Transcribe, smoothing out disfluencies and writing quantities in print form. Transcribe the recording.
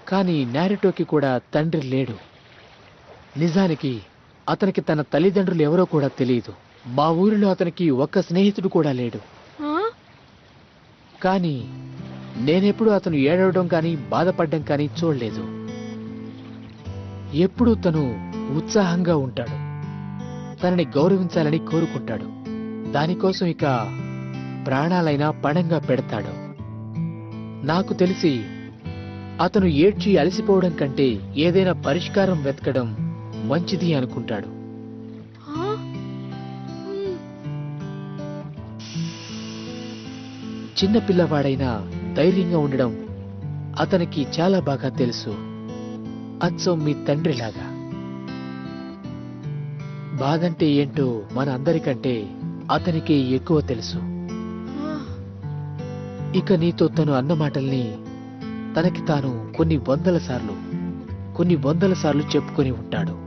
కానీ నారుటోకి కూడా తండ్రి లేడు. నిజానికి అతనికి తన తల్లిదండ్రులు ఎవరో కూడా తెలియదు. మా ఊరిలో అతనికి ఒక్క స్నేహితుడు కూడా లేడు. కానీ నేనెప్పుడు అతను ఏడవడం కానీ బాధపడ్డం కానీ చూడలేదు. ఎప్పుడూ తను ఉత్సాహంగా ఉంటాడు. తనని గౌరవించాలని కోరుకుంటాడు. దానికోసం ఇక ప్రాణాలైనా పణంగా పెడతాడు. నాకు తెలిసి అతను ఏడ్చి అలసిపోవడం కంటే ఏదైనా పరిష్కారం వెతకడం మంచిది అనుకుంటాడు. చిన్న పిల్లవాడైనా ధైర్యంగా ఉండడం అతనికి చాలా బాగా తెలుసు. అచ్చం మీ తండ్రిలాగా. బాధంటే ఏంటో మన అందరికంటే అతనికి ఎక్కువ తెలుసు. ఇక నీతో తను అన్న మాటల్ని తనకి తాను కొన్ని వందల సార్లు చెప్పుకొని ఉంటాడు.